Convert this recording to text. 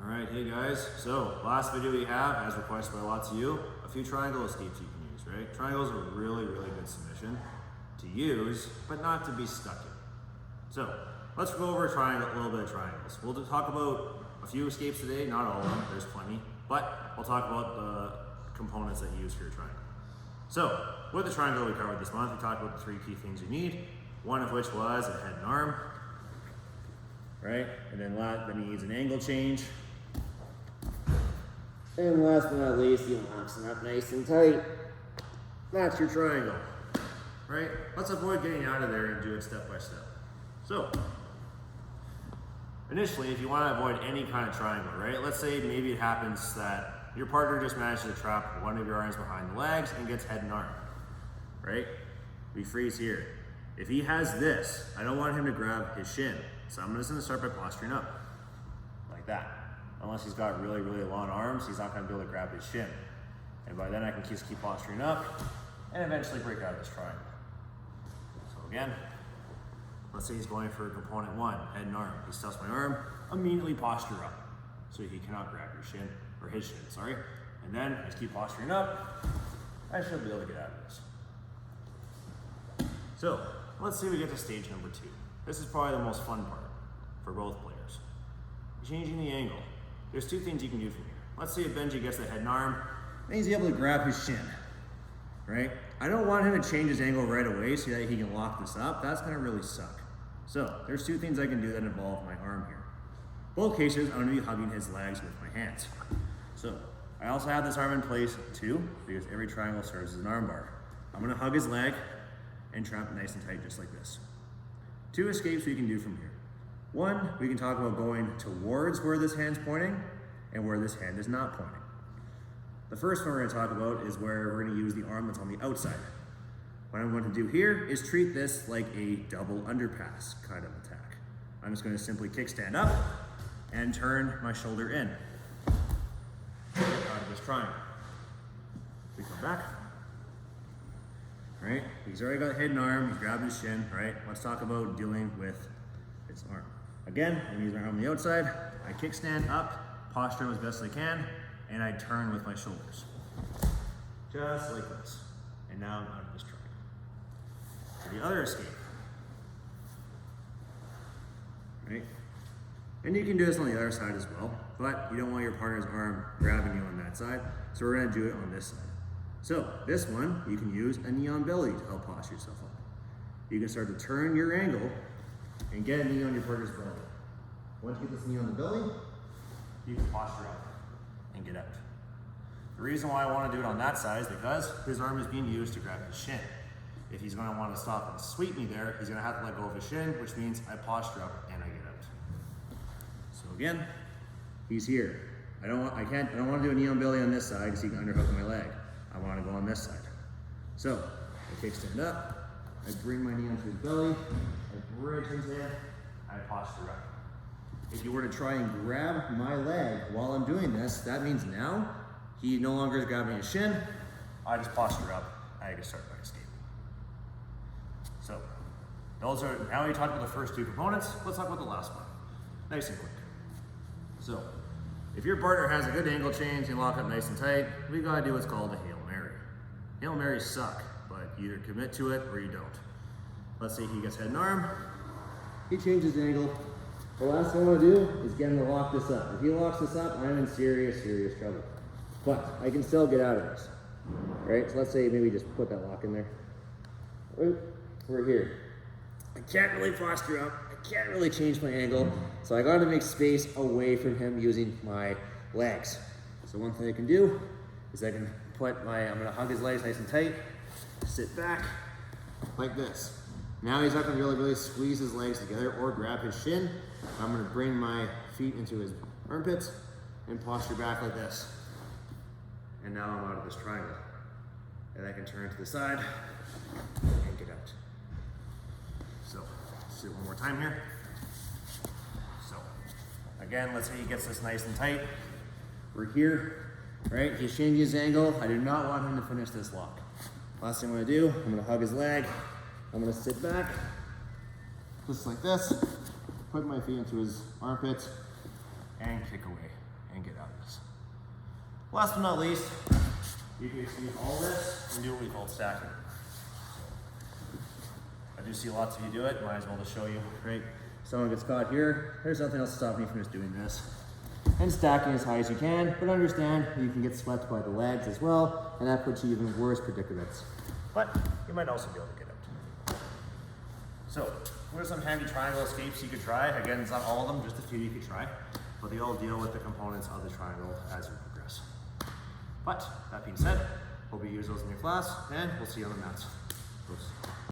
Alright, hey guys, so last video we have, as requested by lots of you, a few triangle escapes you can use, right? Triangles are a really good submission to use, but not to be stuck in. So, let's go over a little bit of triangles. We'll talk about a few escapes today, not all of them, there's plenty, but we'll talk about the components that you use for your triangle. So, with the triangle we covered this month, we talked about the three key things you need, one of which was a head and arm, right? And then he needs an angle change. And last but not least, he locks them up nice and tight. That's your triangle, right? Let's avoid getting out of there and do it step by step. So, initially, if you want to avoid any kind of triangle, right? Let's say maybe it happens that your partner just managed to trap one of your arms behind the legs and gets head and arm, right? We freeze here. If he has this, I don't want him to grab his shin. So I'm just gonna start by posturing up, like that. Unless he's got really long arms, he's not gonna be able to grab his shin. And by then I can just keep posturing up and eventually break out of this triangle. So again, let's say he's going for component one, head and arm. He stuffs my arm, immediately posture up. So he cannot grab your shin, or his shin, sorry. And then just keep posturing up, I should be able to get out of this. So let's say we get to stage number two. This is probably the most fun part for both players. Changing the angle. There's two things you can do from here. Let's say if Benji gets the head and arm, then he's able to grab his shin, right? I don't want him to change his angle right away so that he can lock this up. That's gonna really suck. So there's two things I can do that involve my arm here. Both cases, I'm gonna be hugging his legs with my hands. So I also have this arm in place too, because every triangle serves as an arm bar. I'm gonna hug his leg and trap it nice and tight just like this. Two escapes we can do from here. One, we can talk about going towards where this hand's pointing and where this hand is not pointing. The first one we're going to talk about is where we're going to use the arm that's on the outside. What I'm going to do here is treat this like a double underpass kind of attack. I'm just going to simply kickstand up and turn my shoulder in. Get out of this triangle. We come back. Right? He's already got head and arm, he's grabbed his shin, right? Let's talk about dealing with his arm. Again, I'm using my arm on the outside, I kickstand up, posture him as best I can, and I turn with my shoulders. Just like this. And now I'm out of this triangle. For the other escape. Right? And you can do this on the other side as well, but you don't want your partner's arm grabbing you on that side, so we're gonna do it on this side. So this one, you can use a knee on belly to help posture yourself up. You can start to turn your angle and get a knee on your partner's belly. Once you get this knee on the belly, you can posture up and get out. The reason why I want to do it on that side is because his arm is being used to grab his shin. If he's going to want to stop and sweep me there, he's going to have to let go of his shin, which means I posture up and I get out. So again, he's here. I don't want to do a knee on belly on this side because he can underhook my leg. I want to go on this side. So I kickstand up, I bring my knee onto his belly, I bridge his head, I posture up. If you were to try and grab my leg while I'm doing this, that means now he no longer is grabbing his shin. I just posture up, I can start my escape. So now we talked about the first two components, let's talk about the last one. Nice and quick. So if your partner has a good angle change and lock up nice and tight, we gotta do what's called a Hail Mary. Hail Marys suck, but you either commit to it or you don't. Let's say he gets head and arm, he changes the angle. The last thing I wanna do is get him to lock this up. If he locks this up, I'm in serious trouble. But I can still get out of this, right? So let's say maybe just put that lock in there. We're here. I can't really posture up. I can't really change my angle, so I gotta make space away from him using my legs. So one thing I can do is I'm gonna hug his legs nice and tight, sit back, like this. Now he's not gonna really squeeze his legs together or grab his shin. I'm gonna bring my feet into his armpits and posture back like this. And now I'm out of this triangle. And I can turn to the side and get out. So, let's do it one more time here. So, again, let's say he gets this nice and tight. We're here, right? He's changing his angle. I do not want him to finish this lock. Last thing I'm gonna do, I'm gonna hug his leg. I'm gonna sit back, just like this, put my feet into his armpits, and kick away. and get out of this. Last but not least, you can use all this and do what we call stacking. I do see lots of you do it, might as well just show you, right? Someone gets caught here, there's nothing else stopping you from just doing this. And stacking as high as you can, but understand you can get swept by the legs as well, and that puts you in even worse predicaments. But you might also be able to get out. So, what are some handy triangle escapes you could try? Again, it's not all of them, just a few you could try, but they all deal with the components of the triangle as you progress. But, that being said, hope you use those in your class, and we'll see you on the mats. Oops.